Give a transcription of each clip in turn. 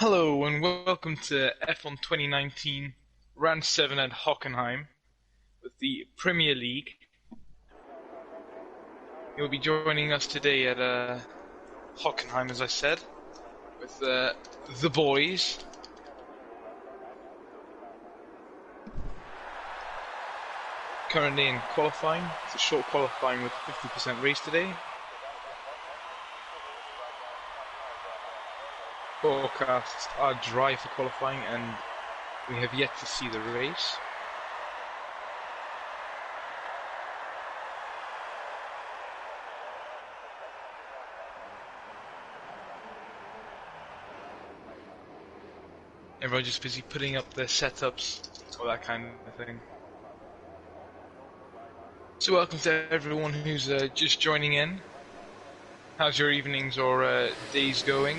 Hello and welcome to F1 2019 Round 7 at Hockenheim with the Premier League. You'll be joining us today at Hockenheim, as I said, with the boys. Currently in qualifying. It's a short qualifying with 50% race today. Forecasts are dry for qualifying and we have yet to see the race. Everyone's just busy putting up their setups, all that kind of thing. So welcome to everyone who's just joining in. How's your evenings or days going?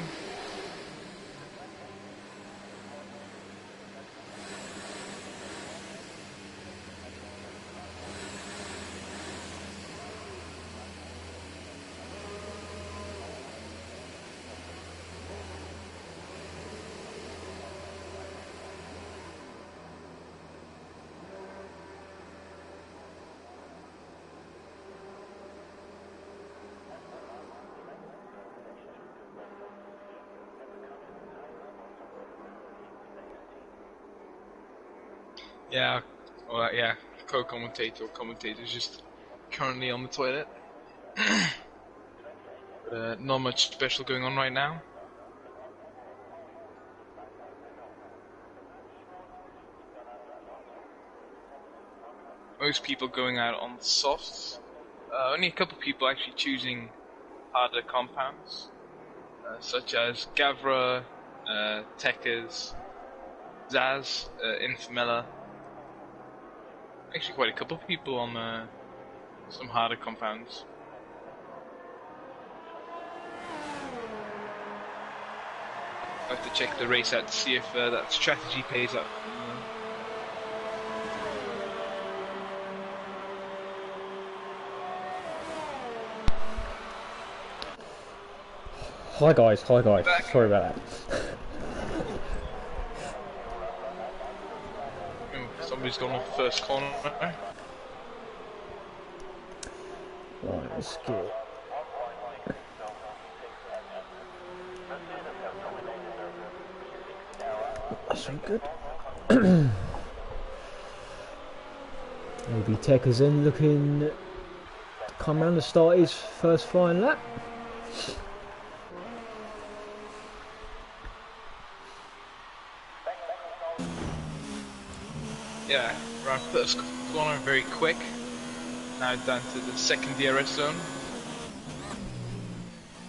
Yeah, co-commentator or commentator's just currently on the toilet. But, not much special going on right now. Most people going out on softs. Only a couple people actually choosing harder compounds, such as Gavra, Tekers, Zaz, Infamella. Actually quite a couple of people on some harder compounds. I have to check the race out to see if that strategy pays up. Hi guys, sorry about that. Somebody's gone off the first corner. Right, let's get... That's so good. Maybe Tekker's in looking to come round to start his first flying lap. Yeah, around first corner, very quick. Now down to the second DRS zone.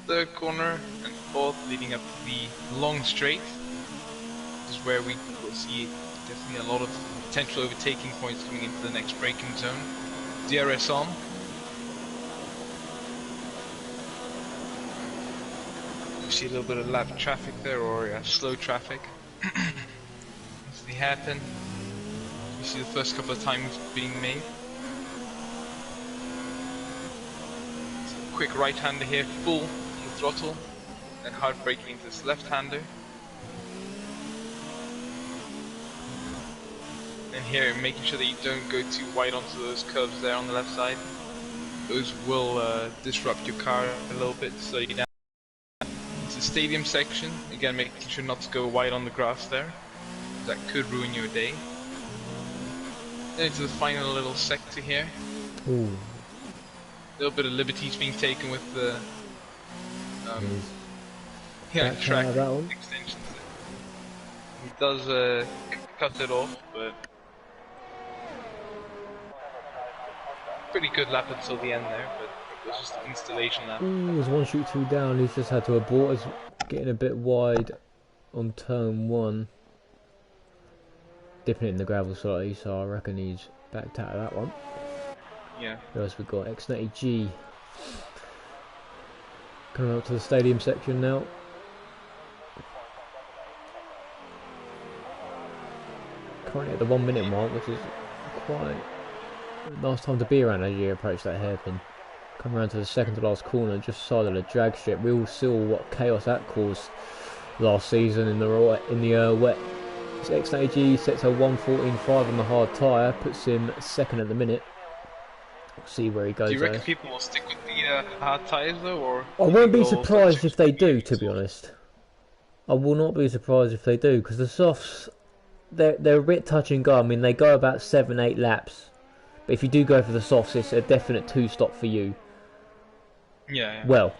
Third corner and fourth leading up to the long straight. This is where we will see definitely a lot of potential overtaking points coming into the next braking zone. DRS on. We see a little bit of lap traffic there, or slow traffic. Easily happen. You see the first couple of times being made. So quick right-hander here, full on the throttle, and hard braking into this left-hander. And here, making sure that you don't go too wide onto those curves there on the left side. Those will disrupt your car a little bit, slow you down. It's a stadium section, again making sure not to go wide on the grass there. That could ruin your day. Then into the final little sector here. Ooh. A little bit of liberties being taken with the track extensions. He does cut it off, but pretty good lap until the end there, but it was just an installation lap. Ooh, there's one shoot two down, he's just had to abort us getting a bit wide on turn one. Dipping it in the gravel slightly, so I reckon he's backed out of that one. Yeah. Who else we got? X90G. Coming up to the stadium section now. Currently at the 1 minute mark, which is quite a nice time to be around as you approach that hairpin. Come around to the second to last corner, just side of the drag strip. We all saw what chaos that caused last season in the wet. X90G sets a 1:14.5 on the hard tyre, puts him second at the minute. We'll see where he goes. Do you reckon people will stick with the hard tyres though, or I do you won't think be they'll start surprised if they changing do, to to be mediums? honest. I will not be surprised if they do, because the softs, they're a bit touch and go. I mean, they go about 7-8 laps, but if you do go for the softs, it's a definite 2-stop for you. Yeah. Well,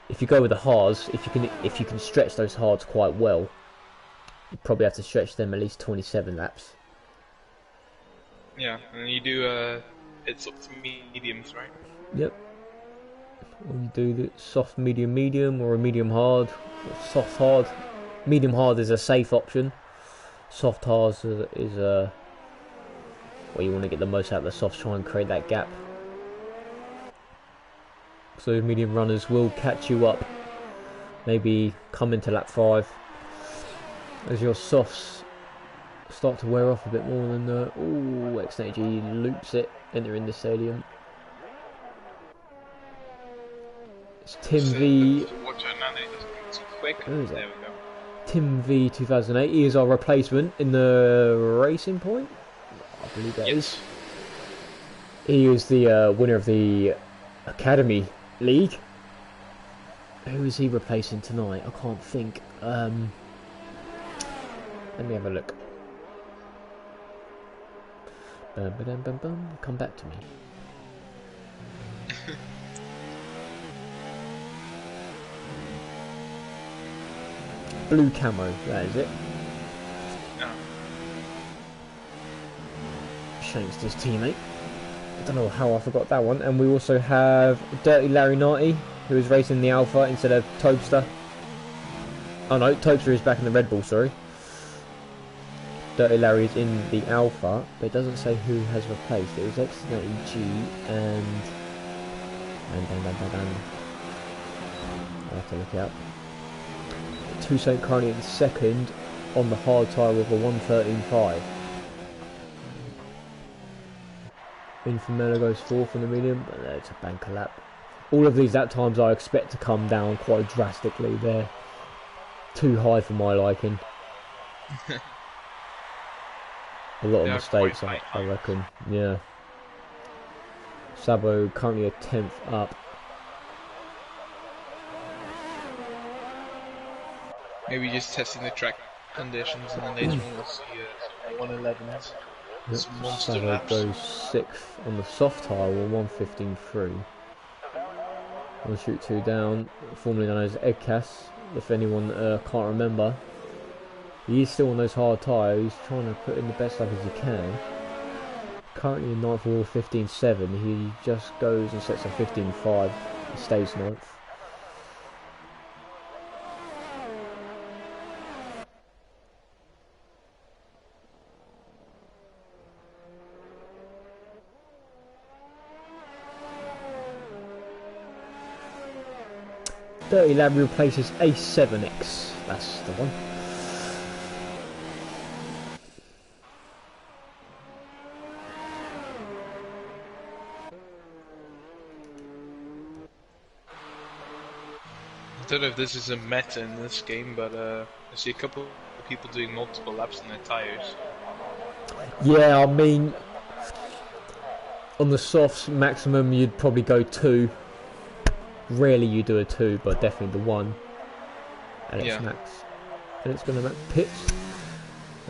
if you go with the hards, if you can stretch those hards quite well, you probably have to stretch them at least 27 laps. Yeah, and you do it's up to mediums, right? Yep. Or you do the soft medium or a medium hard, or soft hard. Medium hard is a safe option. Soft hard is well, you want to get the most out of the softs, try and create that gap. So medium runners will catch you up. Maybe come into lap 5 as your softs start to wear off a bit more than X90G loops it entering the stadium. It's Tim V. Watch out now that it doesn't go too quick. Who is that? There we go. Tim V 2008. He is our replacement in the Racing Point. I believe that is. He is the winner of the Academy League. Who is he replacing tonight? I can't think. Let me have a look. Come back to me. Blue camo, that is it. No. Shanks his teammate. I don't know how I forgot that one. And we also have Dirty Larry 90, who is racing the Alpha instead of Topster. Oh no, Topster is back in the Red Bull, sorry. Dirty Larry is in the Alpha, but it doesn't say who has replaced. It was X90G and I'll have to look it up. Toussaint currently in second on the hard tyre with a 1:13.5. Infamela goes fourth on the medium, but it's a banker lap. All of these lap times I expect to come down quite drastically. They're too high for my liking. A lot of mistakes, I reckon. Yeah. Sabo currently a 10th up. Maybe just testing the track conditions, and then later on we'll see 111s. Some monster Sabo laps. goes 6th on the soft tyre with 1:15.3. One shoot 2 down, formerly known as Egkas, if anyone can't remember. He is still on those hard tyres, he's trying to put in the best lap as he can. Currently in 9th with 15.7, he just goes and sets a 15.5, he stays 9th. Dirty Lab replaces A7X, that's the one. I don't know if this is a meta in this game, but I see a couple of people doing multiple laps on their tyres. Yeah, I mean, on the softs, maximum you'd probably go 2. Rarely you do a 2, but definitely the 1. And it's max. And it's going to max pits.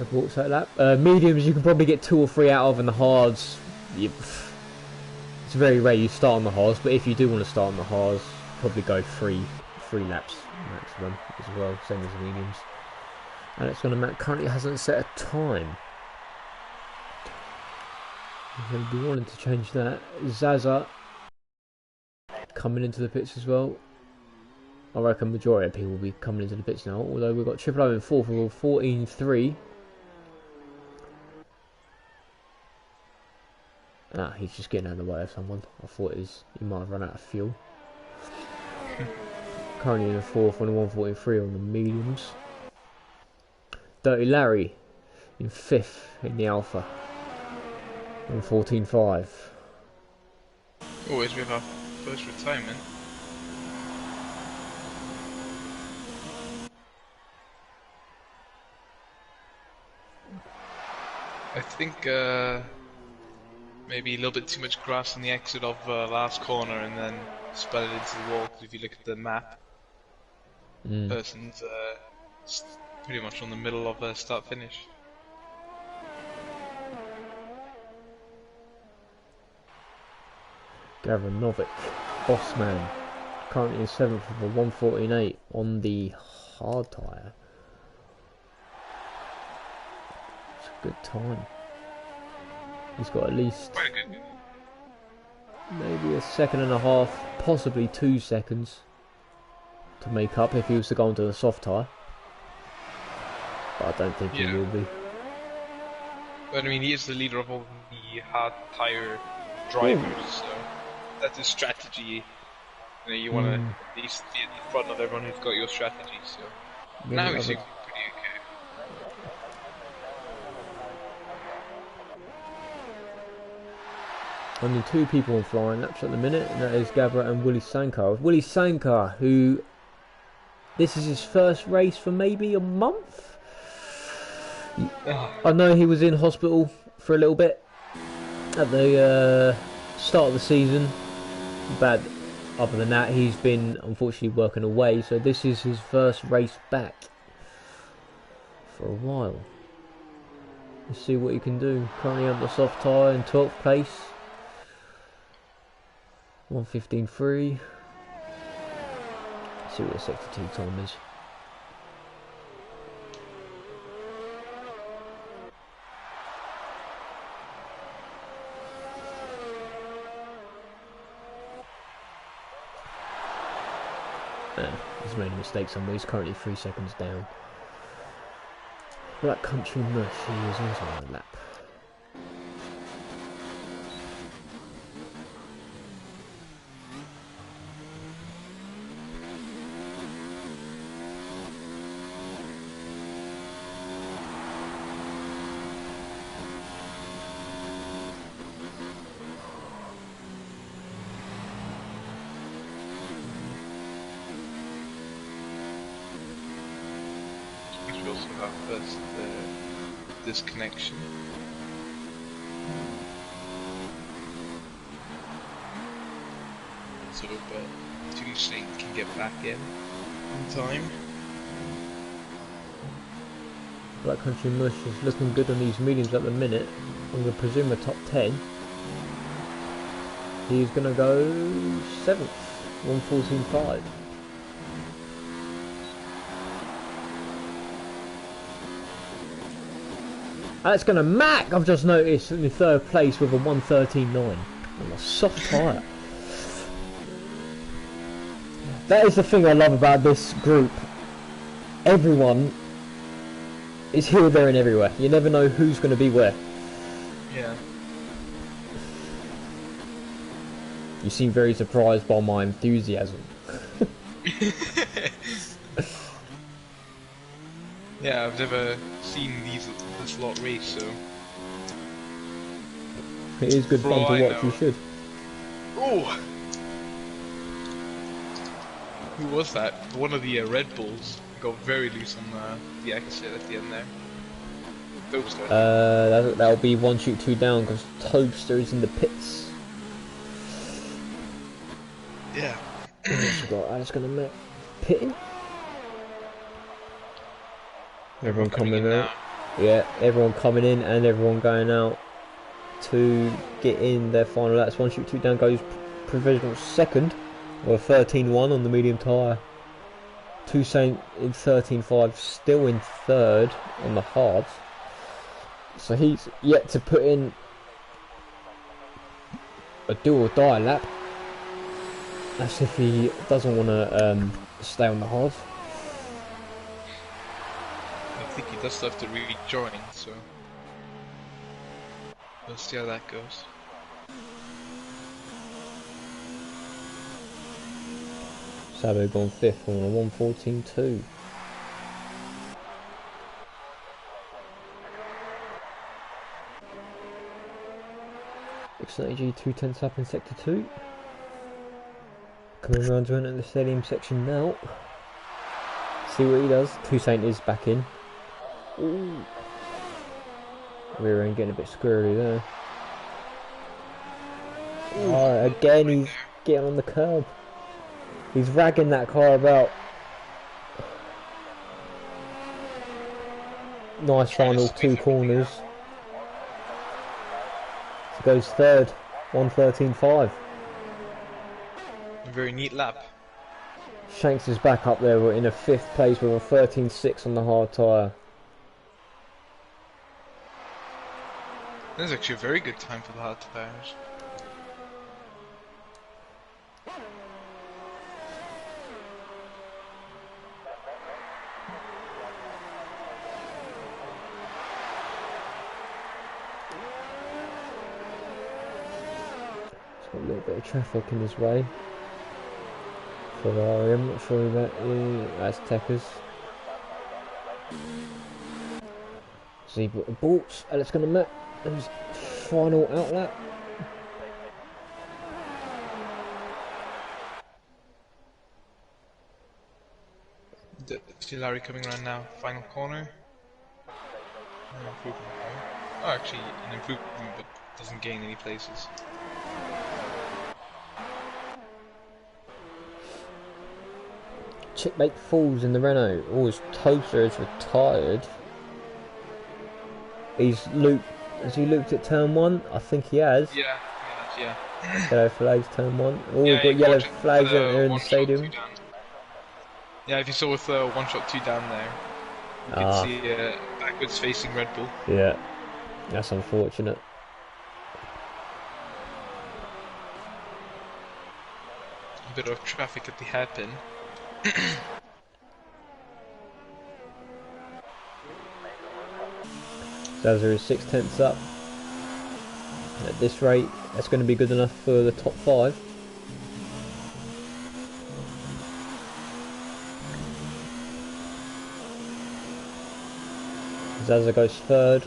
I've walked that lap. Mediums you can probably get 2 or 3 out of, and the hards, it's very rare you start on the hards, but if you do want to start on the hards, probably go 3 laps maximum as well, same as the mediums. And it's going to max, currently hasn't set a time. I'm going to be wanting to change that. Zaza coming into the pits as well. I reckon majority of people will be coming into the pits now, although we've got Triple O in 4th with 14.3. He's just getting out of the way of someone. I thought he might have run out of fuel. Currently in the 4th on a 1:14.3 on the mediums. Dirty Larry in 5th in the Alpha on 14.5. Always with our first retirement. I think maybe a little bit too much grass on the exit of last corner, and then spun it into the wall. 'Cause if you look at the map, person's pretty much on the middle of start finish. Gavra Novic, boss man, currently in 7th with a 1:14.8 on the hard tyre. It's a good time. He's got at least maybe a second and a half, possibly 2 seconds to make up if he was to go onto the soft tyre. But I don't think he will be. But I mean, he is the leader of all the hard tyre drivers, so that's his strategy. You know, you want to at least be at the front of everyone who's got your strategy. So now he's pretty okay. Only 2 people on flying laps at the minute, and that is Gavra and Willie Sankar. Willie Sankar, who this is his first race for maybe a month. I know he was in hospital for a little bit at the start of the season, but other than that, he's been unfortunately working away. So this is his first race back for a while. Let's see what he can do. Currently on the soft tyre in 12th place. 1:15.3. See what the sector 2 time is. He's made a mistake somewhere. He's currently 3 seconds down. Black Country Mush, he is also on a lap. We also have first disconnection. So two Saint can get back in time. Black Country Mush is looking good on these mediums at the minute. I'm going to presume a top 10. He's going to go 7th, 1:14.5. That's going to Mac, I've just noticed, in the 3rd place with a 1:13.9 on a soft tyre. That is the thing I love about this group. Everyone is here, there and everywhere. You never know who's going to be where. Yeah. You seem very surprised by my enthusiasm. Yeah, I've never seen this lot race, so it is good fun to watch. You should. Oh, who was that? One of the Red Bulls got very loose on the exit at the end there. Toadster. That'll be 1 shoot 2 down because Toadster is in the pits. Yeah. I'm just gonna make pitting. Everyone coming in out. Yeah, everyone coming in and everyone going out to get in their final laps. 1 shoot 2 down goes provisional 2nd, or 13.1 on the medium tyre. Toussaint in 13.5, still in 3rd on the hards. So he's yet to put in a do or die lap. That's if he doesn't want to stay on the hards. I think he does have to rejoin, so we'll see how that goes. Sabo gone 5th on a 1:14.2. XNG 210 up in sector 2. Coming around to enter the stadium section now. See what he does. Toussaint is back in. Ooh. Rear end getting a bit squirrely there. Oh, again he's getting on the curb. He's ragging that car about. Nice final 2 corners. So goes third, 1:13.5. A very neat lap. Shanks is back up there. We're in a 5th place with a 13.6 on the hard tyre. That's actually a very good time for the hard tires. Got a little bit of traffic in his way. Ferrari, I'm not sure who that is. That's Tekkers. Zebra Bolts, and it's going to met his final outlap. See Larry coming around now. Final corner. An improvement. Oh, actually, an improvement, but doesn't gain any places. Chickmate falls in the Renault. Oh, his toaster is retired. He's looped. Has he looped at turn 1? I think he has. Yeah. Yellow flags, turn 1. Oh, Yeah, we've got yellow flags with, in the stadium. Yeah, if you saw with 1 shot 2 down there, you can see backwards facing Red Bull. Yeah, that's unfortunate. A bit of traffic at the hairpin. Zaza is 6/10 up. At this rate, that's going to be good enough for the top 5. Zaza goes 3rd.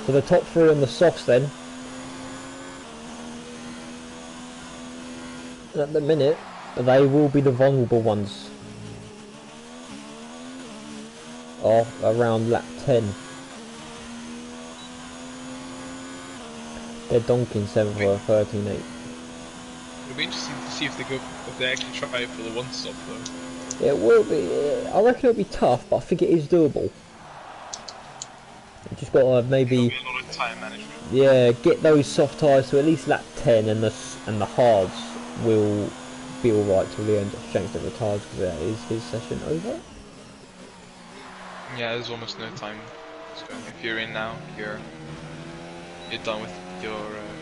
For the top 3 on the softs then. At the minute, they will be the vulnerable ones. Off around lap 10. They're donking 7th or 13.8. It'll be interesting to see if they actually try for the 1 stop though. It will be. I reckon it'll be tough, but I think it is doable. You just got to maybe. There'll be a lot of time management. Yeah, get those soft tyres to at least lap 10, and the hards will be all right till the end. Shanks that retires because that is his session over. Yeah, there's almost no time. So if you're in now, you're done with your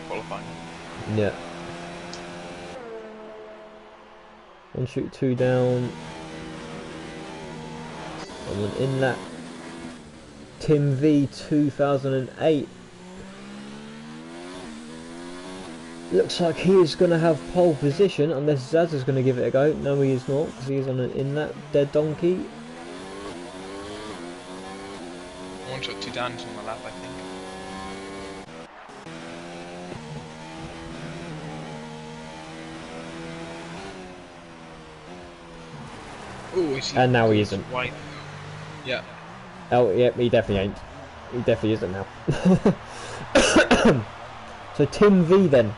qualifying. Yeah. 1 shoot 2 down. On an in lap. Tim V 2008. Looks like he is going to have pole position unless Zaz is going to give it a go. No, he is not because he is on an in lap. Dead donkey. 1 shot 2 down on the lap, I think. Oh, and now he isn't. White. Yeah. Oh, yep, he definitely ain't. He definitely isn't now. So Tim V then,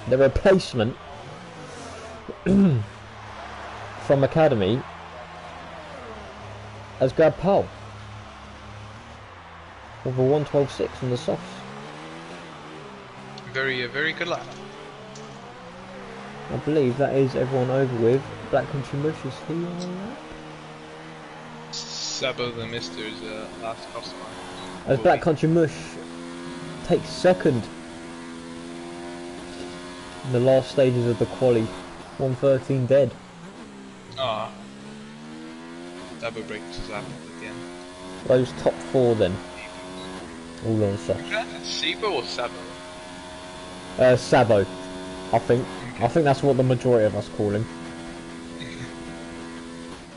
the replacement from Academy, has grabbed pole with a 1:12.6 on the softs. Very good lap. I believe that is everyone over with. Black Country Mush, is he on that? Sabo the Mister's last customer. As Black Country Mush takes 2nd in the last stages of the quali, 1:13 dead. Ah. Sabo breaks his lap at the end. Those top 4 then, all on soft. Sabo or Sabo? Sabo, I think. I think that's what the majority of us call him.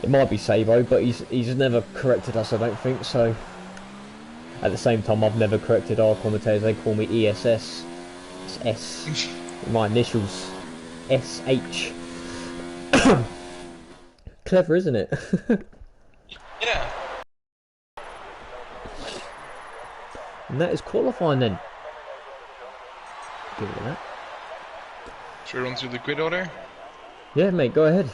It might be Sabo, but he's never corrected us, I don't think, so... At the same time, I've never corrected our commentators, they call me ESS. It's S. My initials. SH. Clever, isn't it? Yeah. And that is qualifying then. Give it that. Should we run through the grid order? Yeah, mate, go ahead.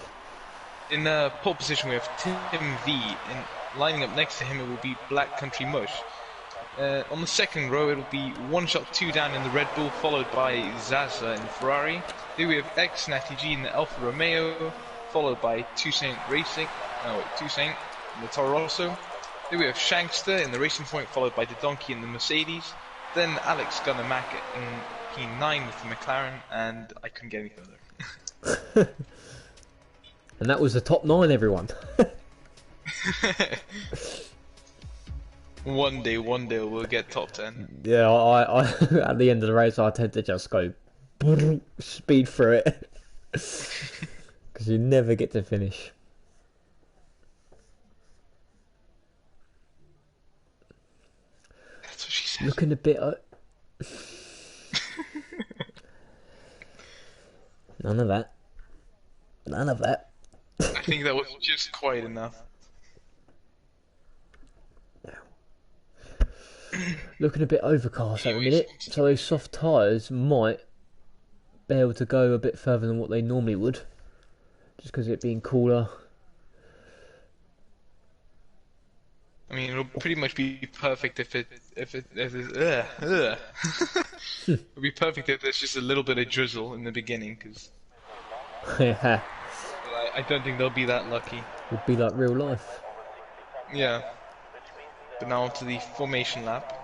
In pole position we have Tim V, and lining up next to him it will be Black Country Mush. On the second row it will be One Shot 2 Down in the Red Bull, followed by Zaza in the Ferrari. Then we have X Natty G in the Alfa Romeo, followed by Toussaint in the Toro Rosso. Then we have Shankster in the Racing Point, followed by the Donkey in the Mercedes. Then Alex Gunnar Mack in P9 with the McLaren, and I couldn't get any further. And that was the top 9, everyone. One day we'll get top 10. Yeah, I at the end of the race I tend to just go speed through it. Because you never get to finish. That's what she said. Looking a bit... None of that. None of that. I think that was just quite enough. Looking a bit overcast at the minute, so those soft tyres might be able to go a bit further than what they normally would, just because of it being cooler. I mean, it'll pretty much be perfect if it it'll be perfect if there's just a little bit of drizzle in the beginning, because Yeah, I don't think they'll be that lucky. would be like real life. Yeah. But now onto the formation lap.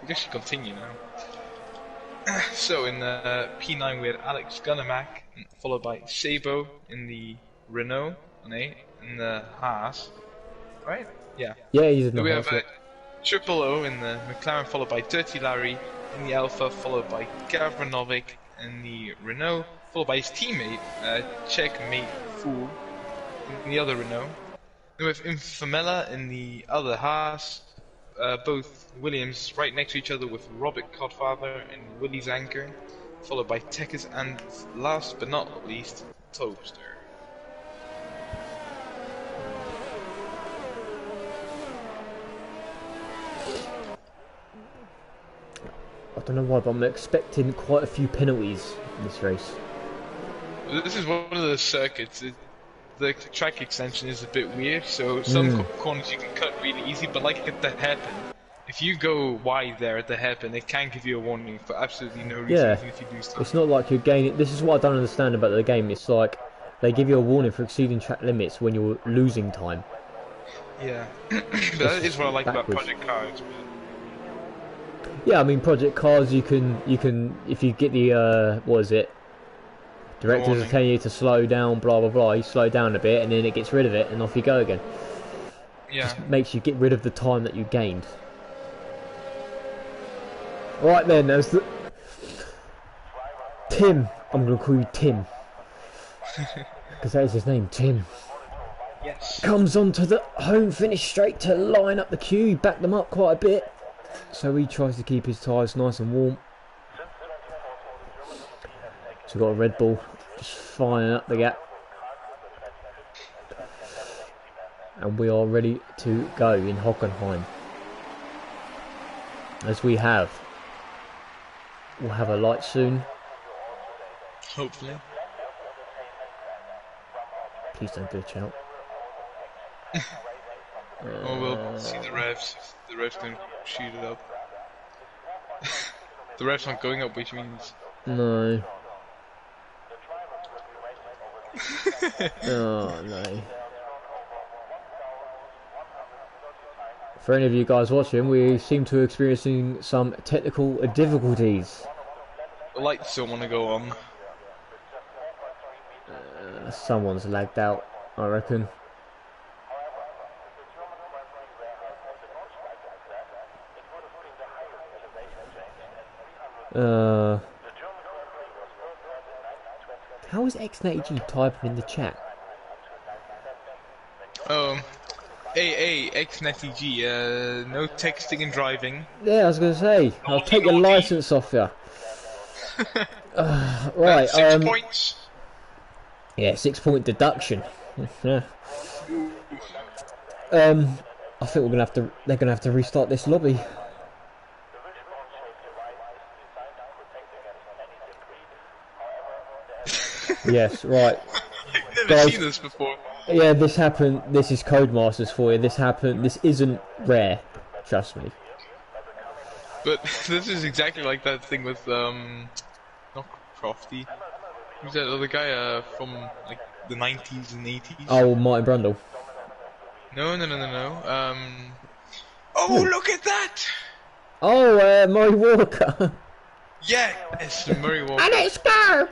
We can actually continue now. So in the P9 we had Alex Gunnermack, followed by Sabo in the Renault, in the Haas. Right? Yeah. Yeah, he's in the Then we have Haas, Triple O in the McLaren, followed by Dirty Larry in the Alpha, followed by Gavra Novick in the Renault, followed by his teammate, Checkmate Fool in the other Renault. Then we have Infamella in the other Haas, both Williams right next to each other with Robert Codfather and Willie Zanker, followed by Tekers, and last but not least, Toaster. I don't know why, but I'm expecting quite a few penalties in this race. This is one of the circuits. The track extension is a bit weird, so some corners you can cut really easy, but like at the hairpin, if you go wide there at the hairpin, it can give you a warning for absolutely no reason, Yeah, even if you do stuff. it's not like you're gaining. This is what I don't understand about the game. It's like they give you a warning for exceeding track limits when you're losing time. Yeah, but that is what I like backwards. about Project Cars. Yeah, I mean, Project Cars, you can if you get the what is it? Directors are Warning. telling you to slow down, blah blah blah. You slow down a bit, and then it gets rid of it, and off you go again. Yeah, Just makes you get rid of the time that you gained. Right then, as the Tim, I'm gonna call you Tim because that is his name, Tim. yes. Comes onto the home finish straight to line up the queue. He backed them up quite a bit, so he tries to keep his tyres nice and warm. So we've got a Red Bull just firing up the gap, and we are ready to go in Hockenheim, as we'll have a light soon. Hopefully. Please don't glitch out. Oh, we'll see the revs. The revs don't shoot it up. The revs aren't going up, which means... No. Oh no. For any of you guys watching, we seem to be experiencing some technical difficulties. The lights don't want to go on. Someone's lagged out, I reckon. How is X80G typing in the chat? Hey, XNetEG, no texting and driving. Yeah, I was going to say, I'll take your license off you. Right, 6 points. Yeah, 6-point deduction. Yeah. I think they're gonna have to restart this lobby. Yes, right. I've never Guys, seen this before. yeah, this happened. This is Codemasters for you. This happened. This isn't rare. Trust me. But this is exactly like that thing with not Crofty. Who's that other guy from like the 90s and 80s? Oh, Martin Brundle. No, no, no, no, no. Oh, Who? look at that! Oh, Murray Walker. Yes, Murray Walker. And it's go.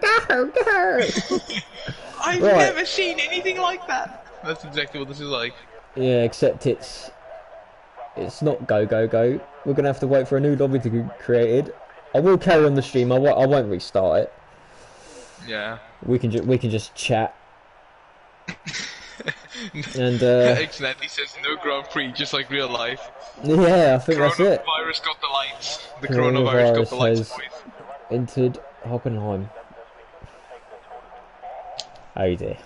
I've Right. never seen anything like that. That's exactly what this is like. Yeah, except it's not go. We're gonna have to wait for a new lobby to be created. I will carry on the stream. I won't restart it. Yeah. We can just chat. And Accidentally says no Grand Prix, just like real life. yeah, I think that's it. Coronavirus got the lights. The coronavirus got the lights, boys. Entered Hockenheim. Oh dear.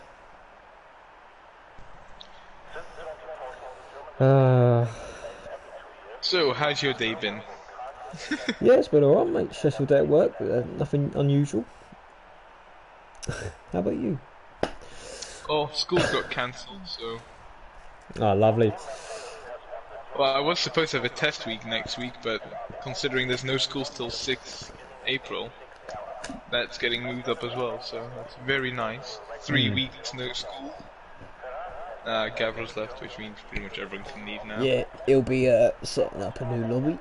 So, how's your day been? Yeah, it's been alright, mate. Stressful day at work, but nothing unusual. How about you? Oh, school got cancelled, so... Oh, lovely. Well, I was supposed to have a test week next week, but considering there's no school till 6th April, that's getting moved up as well, so that's very nice. 3 weeks no school. Gavra's left, which means pretty much everyone can leave now. Yeah, he'll be setting up a new lobby.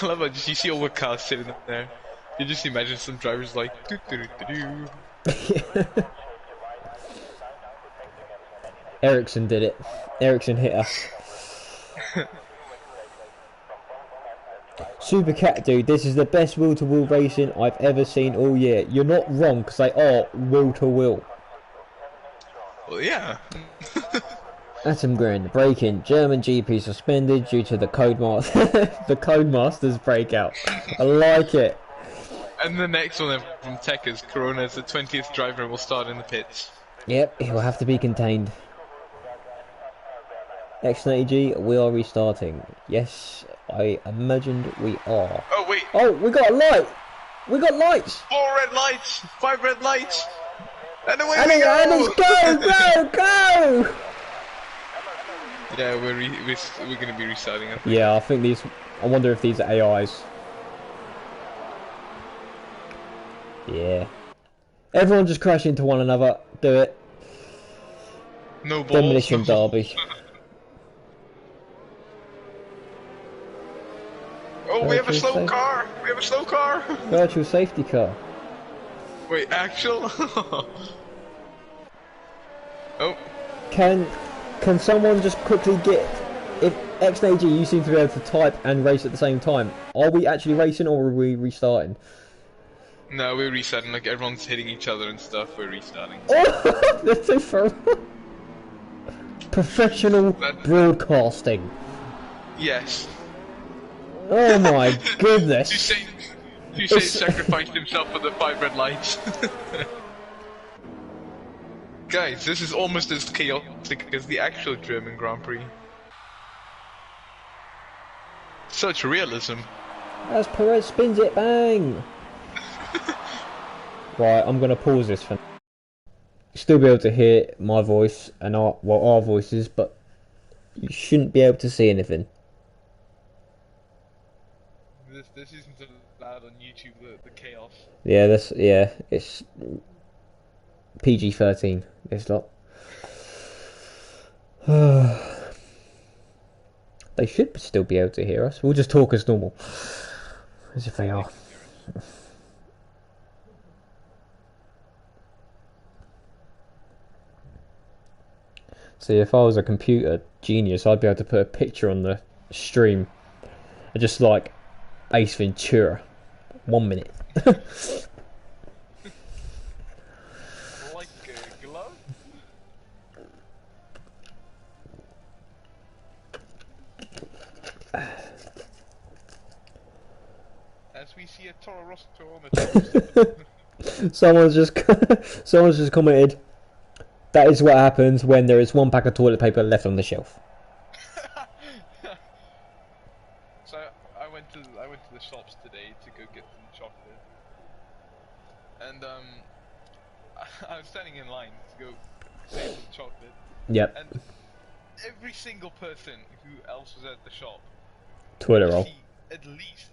I love it, you see all the cars sitting up there. You just imagine some drivers like doo doo doo doo. Ericsson did it. Ericsson hit us. Super Cat dude, this is the best wheel-to-wheel racing I've ever seen all year. You're not wrong, because they are wheel-to-wheel. Well, yeah. Atom Grand, break-in. German GP suspended due to the the Codemasters breakout. I like it. And the next one from Tech is Corona is the 20th driver and will start in the pits. Yep, it will have to be contained. X90G, we are restarting. Yes, I imagined we are. Oh, wait. Oh, we got a light! We got lights! 4 red lights! 5 red lights! And away And we go! And it's go! Yeah, we're gonna be restarting, I think. Yeah, I think these... I wonder if these are AIs. Yeah. Everyone just crash into one another. Do it. No balls. Demolition derby. Oh, we have a Virtual slow safe- car! We have a slow car! Virtual safety car. Wait, actual? Oh. Can someone just quickly get... If X90G, you seem to be able to type and race at the same time. Are we actually racing or are we restarting? No, we're restarting, like everyone's hitting each other and stuff, we're restarting. Oh, that's so fun. Professional broadcasting. Yes. Oh my goodness. Touche sacrificed himself for the 5 red lights. Guys, this is almost as chaotic as the actual German Grand Prix. Such realism. As Perez spins it, bang! Right, I'm gonna pause this for now. You'll still be able to hear my voice and our voices, but you shouldn't be able to see anything. This isn't allowed on YouTube, the chaos. Yeah, it's PG-13, this lot. They should still be able to hear us. We'll just talk as normal. As if they are. See, if I was a computer genius, I'd be able to put a picture on the stream. Just like Ace Ventura. 1 minute. Like a glove? As we see a Toro Rosso on the someone's just commented. That is what happens when there is one pack of toilet paper left on the shelf. So I went to the shops today to go get some chocolate, and I was standing in line to go pay for the chocolate, Yep. and every single person who else was at the shop Toilet would roll. see at least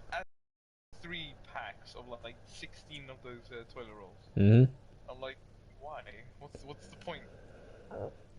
3 packs of like 16 of those toilet rolls. Mhm. I'm like, why? What's the point?